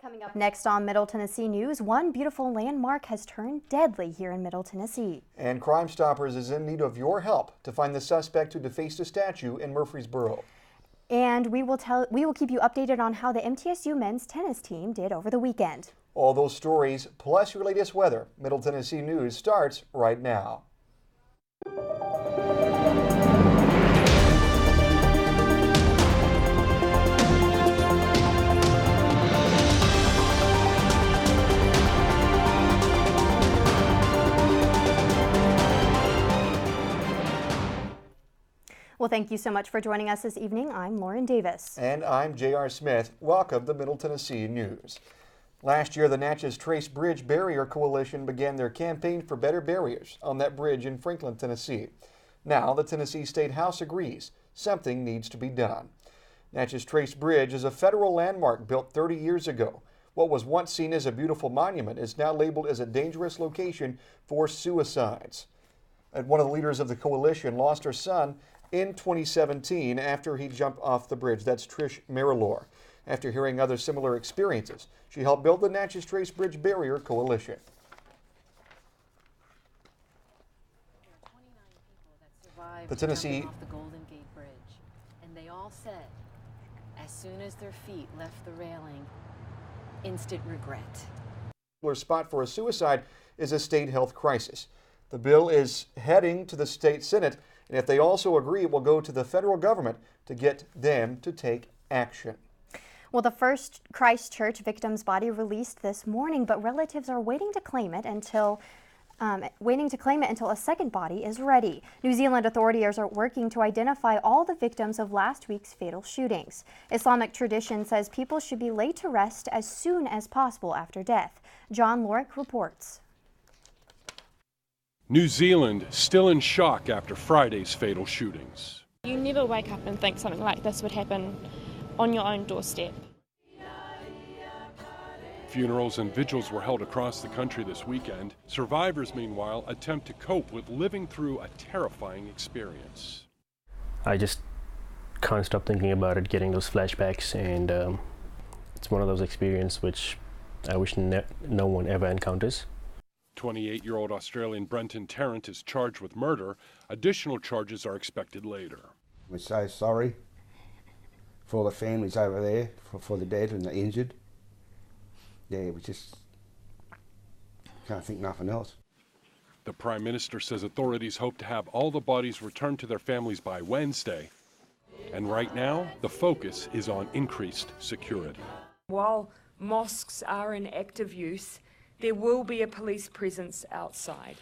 Coming up next on Middle Tennessee News, one beautiful landmark has turned deadly here in Middle Tennessee. And Crime Stoppers is in need of your help to find the suspect who defaced a statue in Murfreesboro. And we will keep you updated on how the MTSU men's tennis team did over the weekend. All those stories, plus your latest weather. Middle Tennessee News starts right now. Well, thank you so much for joining us this evening. I'm Lauren Davis. And I'm J.R. Smith. Welcome to Middle Tennessee News. Last year, the Natchez Trace Bridge Barrier Coalition began their campaign for better barriers on that bridge in Franklin, Tennessee. Now, the Tennessee State House agrees something needs to be done. Natchez Trace Bridge is a federal landmark built 30 years ago. What was once seen as a beautiful monument is now labeled as a dangerous location for suicides. And one of the leaders of the coalition lost her son in 2017 after he jumped off the bridge. That's Trish Marilor. After hearing other similar experiences, she helped build the Natchez Trace Bridge Barrier Coalition. The Tennessee off the Golden Gate Bridge, and they all said, as soon as their feet left the railing, instant regret. The spot for a suicide is a state health crisis. The bill is heading to the state Senate, and if they also agree, it will go to the federal government to get them to take action. Well, the first Christchurch victim's body released this morning, but relatives are waiting to claim it until a second body is ready. New Zealand authorities are working to identify all the victims of last week's fatal shootings. Islamic tradition says people should be laid to rest as soon as possible after death. John Lorick reports. New Zealand still in shock after Friday's fatal shootings. You never wake up and think something like this would happen on your own doorstep. Funerals and vigils were held across the country this weekend. Survivors, meanwhile, attempt to cope with living through a terrifying experience. I just can't stop thinking about it, getting those flashbacks, and it's one of those experiences which I wish no one ever encounters. 28-year-old Australian Brenton Tarrant is charged with murder. Additional charges are expected later. We're so sorry for all the families over there, for the dead and the injured. Yeah, we just can't think nothing else. The Prime Minister says authorities hope to have all the bodies returned to their families by Wednesday. And right now, the focus is on increased security. While mosques are in active use, there will be a police presence outside.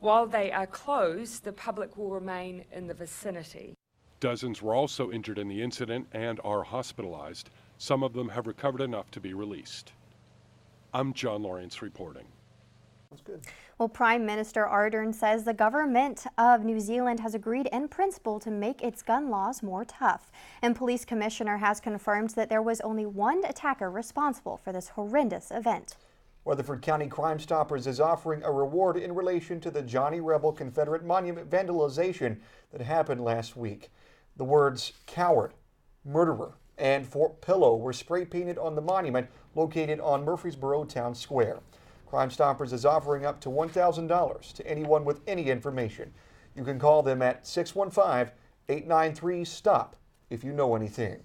While they are closed, the public will remain in the vicinity. Dozens were also injured in the incident and are hospitalized. Some of them have recovered enough to be released. I'm John Lawrence reporting. That's good. Well, Prime Minister Ardern says the government of New Zealand has agreed in principle to make its gun laws more tough. And Police Commissioner has confirmed that there was only one attacker responsible for this horrendous event. Rutherford County Crime Stoppers is offering a reward in relation to the Johnny Rebel Confederate Monument vandalization that happened last week. The words coward, murderer, and Fort Pillow were spray painted on the monument located on Murfreesboro Town Square. Crime Stoppers is offering up to $1,000 to anyone with any information. You can call them at 615-893-STOP if you know anything.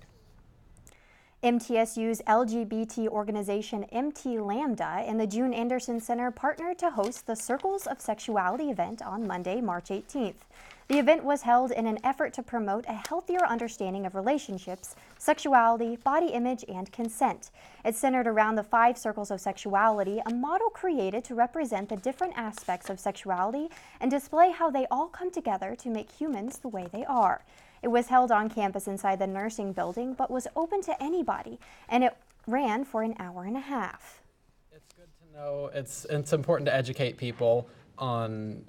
MTSU's LGBT organization MT Lambda and the June Anderson Center partnered to host the Circles of Sexuality event on Monday, March 18th. The event was held in an effort to promote a healthier understanding of relationships, sexuality, body image, and consent. It's centered around the 5 circles of sexuality, a model created to represent the different aspects of sexuality and display how they all come together to make humans the way they are. It was held on campus inside the nursing building, but was open to anybody, and it ran for an hour and a half. It's good to know. It's important to educate people on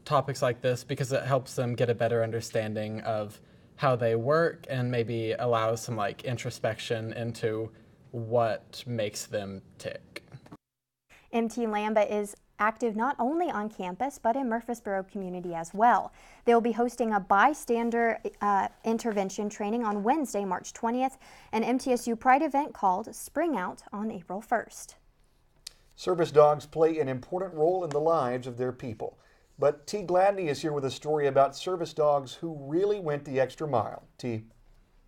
topics like this because it helps them get a better understanding of how they work and maybe allows some introspection into what makes them tick. MT Lambda is active not only on campus but in Murfreesboro community as well. They'll be hosting a bystander intervention training on Wednesday, March 20th, an MTSU Pride event called Spring Out on April 1st. Service dogs play an important role in the lives of their people. But T. Gladney is here with a story about service dogs who really went the extra mile. T.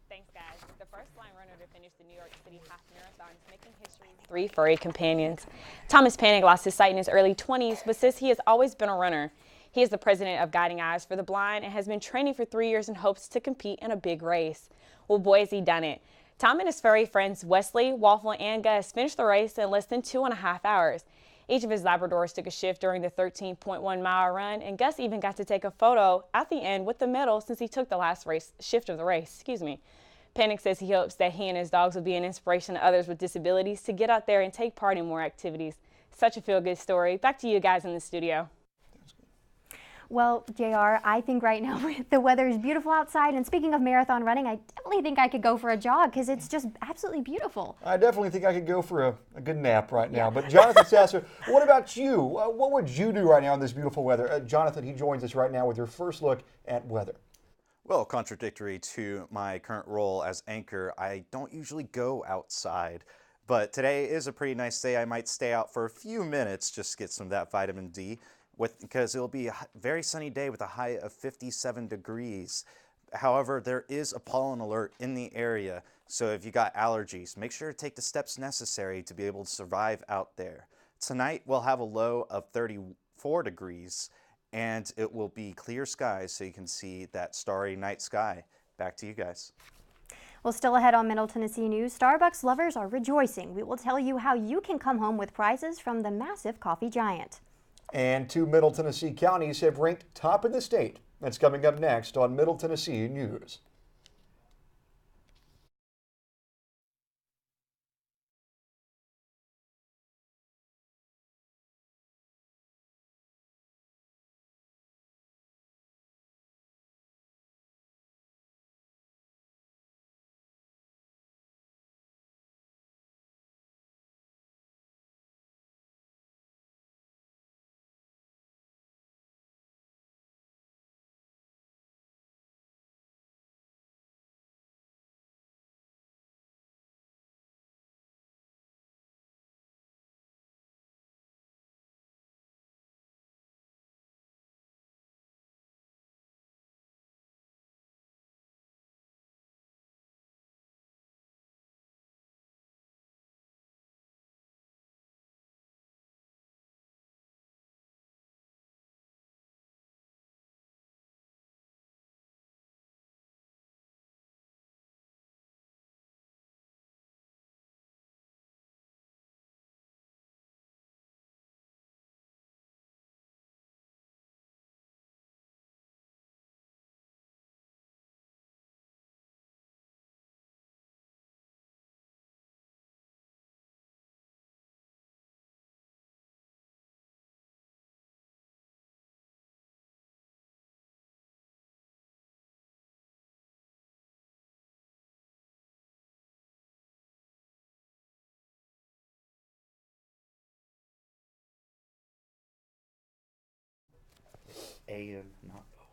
Thanks, guys. The first line runner to finish the New York City Half Marathon is making history with 3 furry companions. Thomas Panig lost his sight in his early 20s, but says he has always been a runner. He is the president of Guiding Eyes for the Blind and has been training for 3 years in hopes to compete in a big race. Well, boy, has he done it. Tom and his furry friends Wesley, Waffle, and Gus finished the race in less than 2.5 hours. Each of his Labradors took a shift during the 13.1-mile run, and Gus even got to take a photo at the end with the medal since he took the last shift of the race. Panig says he hopes that he and his dogs will be an inspiration to others with disabilities to get out there and take part in more activities. Such a feel-good story. Back to you guys in the studio. Well, JR, I think right now the weather is beautiful outside, and speaking of marathon running, I definitely think I could go for a jog because it's just absolutely beautiful. I definitely think I could go for a good nap right now. But Jonathan Sasser, what about you? What would you do right now in this beautiful weather? Jonathan, he joins us right now with your first look at weather. Well, contradictory to my current role as anchor, I don't usually go outside. But today is a pretty nice day. I might stay out for a few minutes just to get some of that vitamin D. Because it'll be a very sunny day with a high of 57 degrees. However, there is a pollen alert in the area, so if you got allergies, make sure to take the steps necessary to be able to survive out there. Tonight, we'll have a low of 34 degrees, and it will be clear skies, so you can see that starry night sky. Back to you guys. Well, still ahead on Middle Tennessee News, Starbucks lovers are rejoicing. We will tell you how you can come home with prizes from the massive coffee giant. And 2 Middle Tennessee counties have ranked top in the state. That's coming up next on Middle Tennessee News. AM, not O.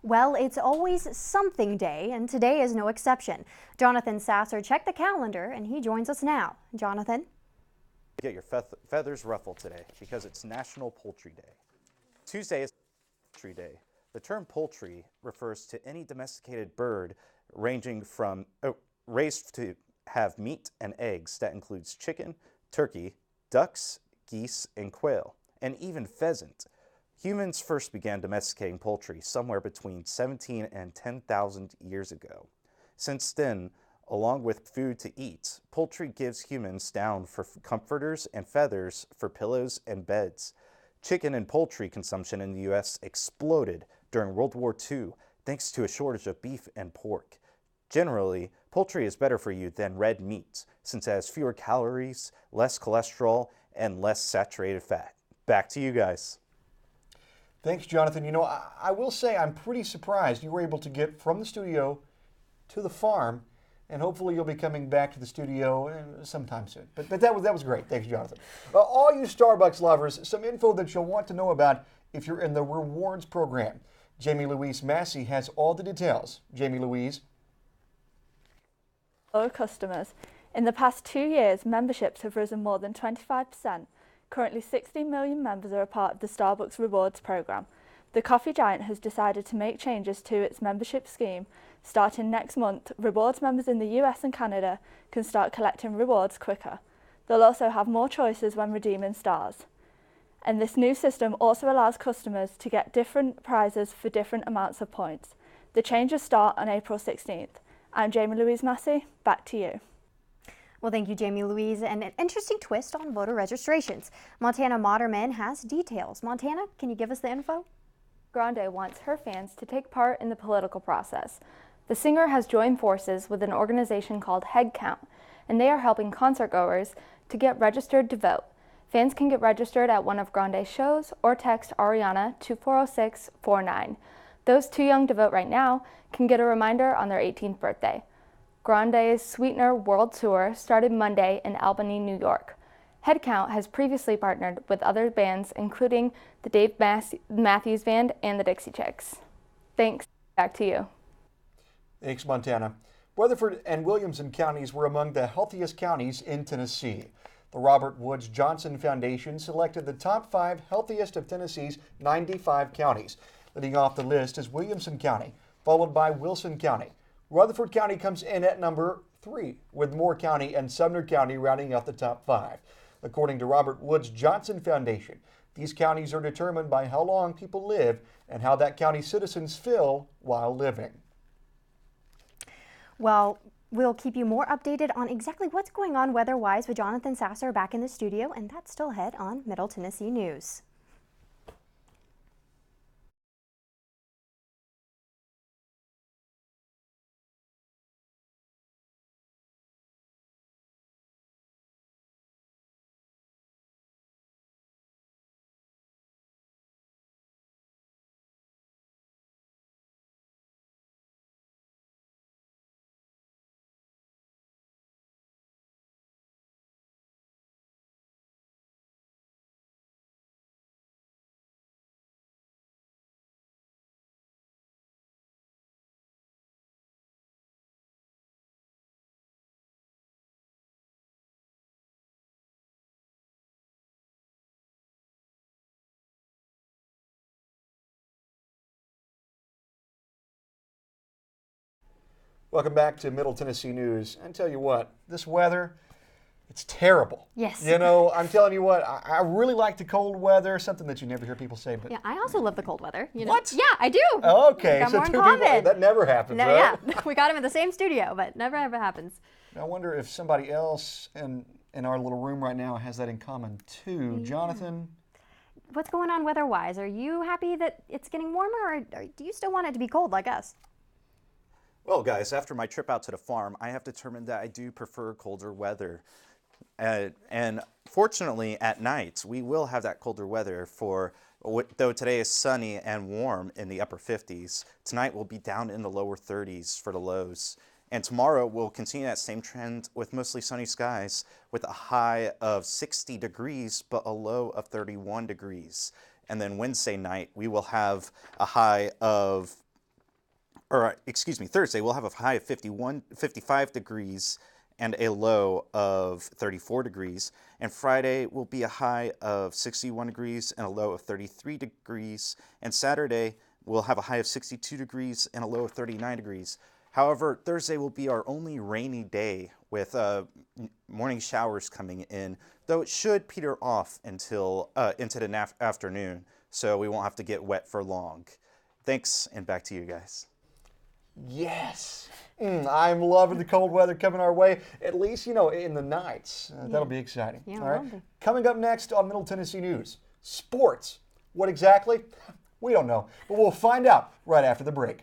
Well, it's always something day, and today is no exception. Jonathan Sasser checked the calendar, and he joins us now. Jonathan? Get your feathers ruffled today because it's National Poultry Day. Tuesday is Poultry Day. The term poultry refers to any domesticated bird ranging from raised to have meat and eggs. That includes chicken, turkey, ducks, geese, and quail, and even pheasant. Humans first began domesticating poultry somewhere between 17 and 10,000 years ago. Since then, along with food to eat, poultry gives humans down for comforters and feathers for pillows and beds. Chicken and poultry consumption in the U.S. exploded during World War II thanks to a shortage of beef and pork. Generally, poultry is better for you than red meat since it has fewer calories, less cholesterol, and less saturated fat. Back to you guys. Thanks, Jonathan. You know, I will say I'm pretty surprised you were able to get from the studio to the farm, and hopefully you'll be coming back to the studio sometime soon. But that was great. Thanks, Jonathan. All you Starbucks lovers, some info that you'll want to know about if you're in the rewards program. Jamie Louise Massey has all the details. Jamie Louise. Hello, customers. In the past 2 years, memberships have risen more than 25%. Currently, 16 million members are a part of the Starbucks Rewards program. The coffee giant has decided to make changes to its membership scheme. Starting next month, rewards members in the US and Canada can start collecting rewards quicker. They'll also have more choices when redeeming stars. And this new system also allows customers to get different prizes for different amounts of points. The changes start on April 16th. I'm Jamie Louise Massey. Back to you. Well, thank you, Jamie Louise. And an interesting twist on voter registrations. Montana Moderman has details. Montana, can you give us the info? Grande wants her fans to take part in the political process. The singer has joined forces with an organization called Headcount, and they are helping concertgoers to get registered to vote. Fans can get registered at one of Grande's shows or text Ariana to 40649. Those too young to vote right now can get a reminder on their 18th birthday. Grande's Sweetener World Tour started Monday in Albany, New York. Headcount has previously partnered with other bands, including the Dave Matthews Band and the Dixie Chicks. Thanks. Back to you. Thanks, Montana. Weatherford and Williamson counties were among the healthiest counties in Tennessee. The Robert Woods Johnson Foundation selected the top 5 healthiest of Tennessee's 95 counties. Leading off the list is Williamson County, followed by Wilson County. Rutherford County comes in at number 3, with Moore County and Sumner County rounding out the top 5. According to Robert Woods Johnson Foundation, these counties are determined by how long people live and how that county's citizens feel while living. Well, we'll keep you more updated on exactly what's going on weather-wise with Jonathan Sasser back in the studio, and that's still ahead on Middle Tennessee News. Welcome back to Middle Tennessee News. I tell you what, this weather, it's terrible. Yes. You know, I'm telling you what, I really like the cold weather, something that you never hear people say. But yeah, I also love the cold weather. You know? What? Yeah, I do. Okay, got so more in 2 people, common. that never happens, No, right? yeah, we got him in the same studio, but never ever happens. I wonder if somebody else in our little room right now has that in common too. Yeah. Jonathan? What's going on weather-wise? Are you happy that it's getting warmer, or do you still want it to be cold like us? Well, guys, after my trip out to the farm, I have determined that I do prefer colder weather. And fortunately, at night, we will have that colder weather though today is sunny and warm in the upper 50s. Tonight will be down in the lower 30s for the lows. And tomorrow we'll continue that same trend with mostly sunny skies with a high of 60 degrees, but a low of 31 degrees. And then Wednesday night, we will have a high of Thursday, we'll have a high of 55 degrees and a low of 34 degrees. And Friday will be a high of 61 degrees and a low of 33 degrees. And Saturday, we'll have a high of 62 degrees and a low of 39 degrees. However, Thursday will be our only rainy day with morning showers coming in, though it should peter off until into the afternoon, so we won't have to get wet for long. Thanks, and back to you guys. Yes. I'm loving the cold weather coming our way, at least, you know, in the nights. That'll be exciting. Yeah, all right. Coming up next on Middle Tennessee News, sports. What exactly? We don't know, but we'll find out right after the break.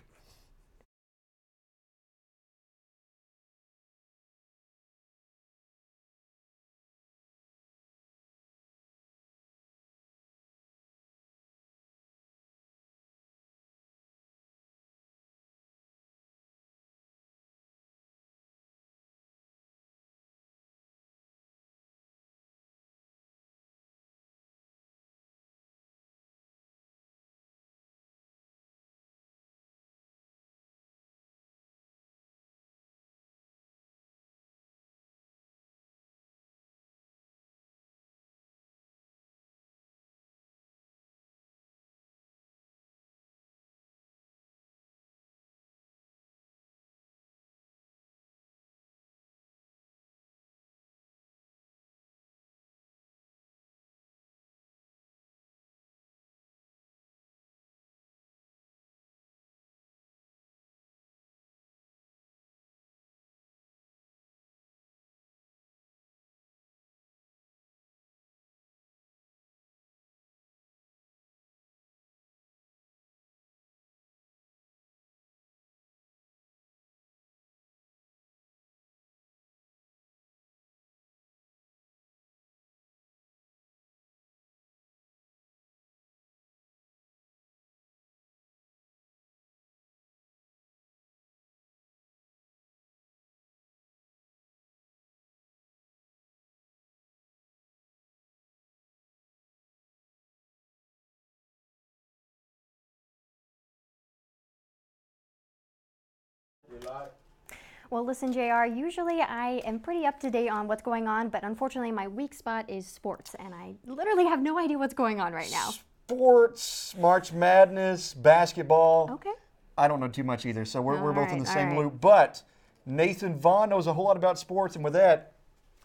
Well, listen, JR, usually I am pretty up to date on what's going on, but unfortunately my weak spot is sports, and I literally have no idea what's going on right now. Sports, March Madness, basketball. Okay. I don't know too much either, so we're both in the all same right. loop. But Nathan Vaughn knows a whole lot about sports, and with that,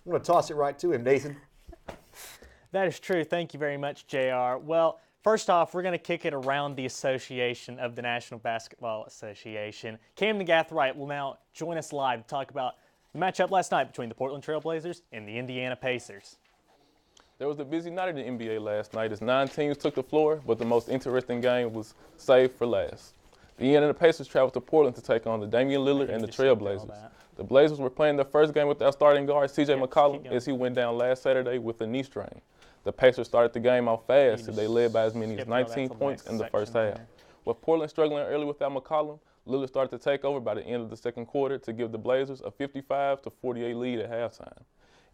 I'm going to toss it right to him. Nathan. That is true. Thank you very much, JR. Well, first off, we're going to kick it around the association of the National Basketball Association. Camden Gathright will now join us live to talk about the matchup last night between the Portland Trail Blazers and the Indiana Pacers. There was a busy night in the NBA last night as 9 teams took the floor, but the most interesting game was saved for last. The Indiana Pacers traveled to Portland to take on the Damian Lillard and the Trail Blazers. The Blazers were playing their first game with their starting guard, C.J. McCollum, as he went down last Saturday with a knee strain. The Pacers started the game off fast as they led by as many as 19 points in the first half. With Portland struggling early without McCollum, Lillard started to take over by the end of the second quarter to give the Blazers a 55-48 lead at halftime.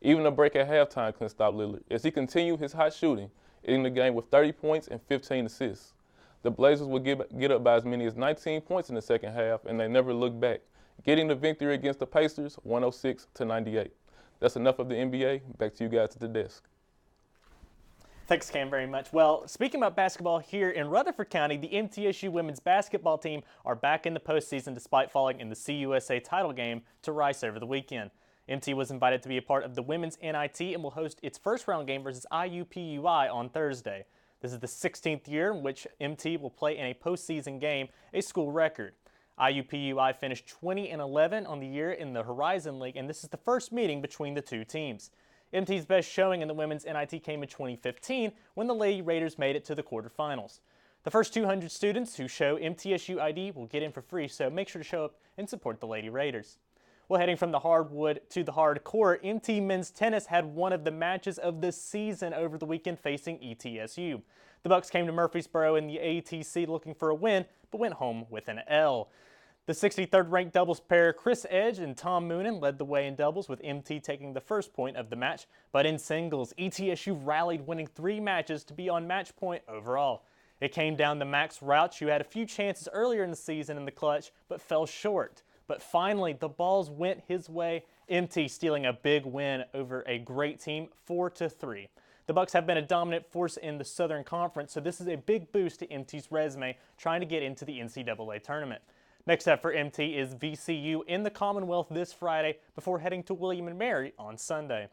Even a break at halftime couldn't stop Lillard as he continued his hot shooting, ending the game with 30 points and 15 assists. The Blazers would get up by as many as 19 points in the second half, and they never looked back, getting the victory against the Pacers 106-98. That's enough of the NBA. Back to you guys at the desk. Thanks, Cam, very much. Well, speaking about basketball here in Rutherford County, the MTSU women's basketball team are back in the postseason despite falling in the CUSA title game to Rice over the weekend. MT was invited to be a part of the women's NIT and will host its first round game versus IUPUI on Thursday. This is the 16th year in which MT will play in a postseason game, a school record. IUPUI finished 20-11 on the year in the Horizon League, and this is the first meeting between the two teams. MT's best showing in the women's NIT came in 2015 when the Lady Raiders made it to the quarterfinals. The first 200 students who show MTSU ID will get in for free, so make sure to show up and support the Lady Raiders. Well, heading from the hardwood to the hardcore, MT men's tennis had one of the matches of the season over the weekend facing ETSU. The Bucks came to Murfreesboro in the ATC looking for a win, but went home with an L. The 63rd ranked doubles pair Chris Edge and Tom Moonen led the way in doubles, with MT taking the first point of the match. But in singles, ETSU rallied, winning 3 matches to be on match point overall. It came down to Max Rauch, who had a few chances earlier in the season in the clutch, but fell short. But finally, the balls went his way, MT stealing a big win over a great team, 4-3. The Bucks have been a dominant force in the Southern Conference, so this is a big boost to MT's resume trying to get into the NCAA tournament. Next up for MT is VCU in the Commonwealth this Friday before heading to William & Mary on Sunday.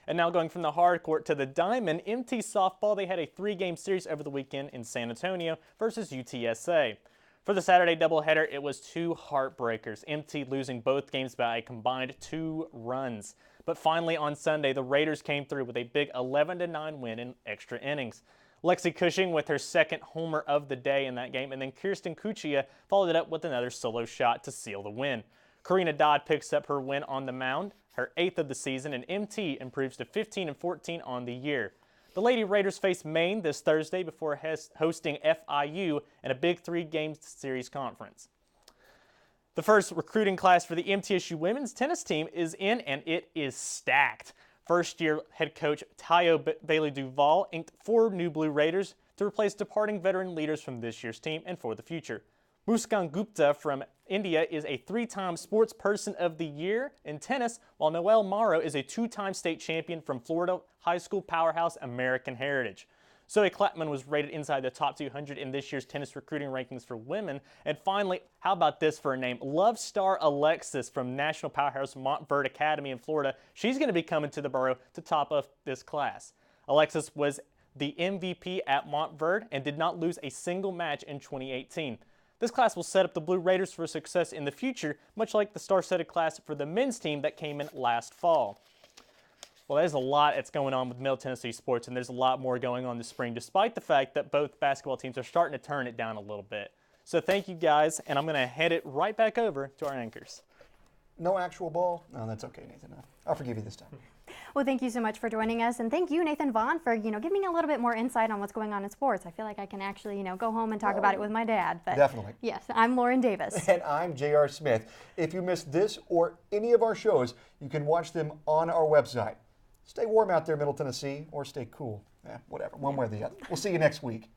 And now going from the hard court to the diamond, MT softball, they had a 3-game series over the weekend in San Antonio versus UTSA. For the Saturday doubleheader, it was 2 heartbreakers, MT losing both games by a combined 2 runs. But finally on Sunday, the Raiders came through with a big 11-9 win in extra innings. Lexi Cushing with her second homer of the day in that game, and then Kirsten Kuchia followed it up with another solo shot to seal the win. Karina Dodd picks up her win on the mound, her 8th of the season, and MT improves to 15-14 on the year. The Lady Raiders face Maine this Thursday before hosting FIU in a big 3-game series conference. The first recruiting class for the MTSU women's tennis team is in, and it is stacked. First-year head coach Tayo Bailey-Duval inked 4 new Blue Raiders to replace departing veteran leaders from this year's team and for the future. Muskan Gupta from India is a 3-time Sports Person of the Year in tennis, while Noelle Morrow is a 2-time state champion from Florida high school powerhouse American Heritage. Zoe Klapman was rated inside the top 200 in this year's tennis recruiting rankings for women. And finally, how about this for a name? Love Star Alexis from national powerhouse Montverde Academy in Florida. She's going to be coming to the borough to top of this class. Alexis was the MVP at Montverde and did not lose a single match in 2018. This class will set up the Blue Raiders for success in the future, much like the star-studded class for the men's team that came in last fall. Well, there's a lot that's going on with Middle Tennessee sports, and there's a lot more going on this spring, despite the fact that both basketball teams are starting to turn it down a little bit. So thank you guys, and I'm going to head it right back over to our anchors. No actual ball? No, that's okay, Nathan. I'll forgive you this time. Well, thank you so much for joining us, and thank you, Nathan Vaughn, for giving me a little bit more insight on what's going on in sports. I feel like I can actually go home and talk about it with my dad. But definitely. Yes, I'm Lauren Davis. And I'm J.R. Smith. If you missed this or any of our shows, you can watch them on our website. Stay warm out there, Middle Tennessee, or stay cool. Whatever, one way or the other. We'll see you next week.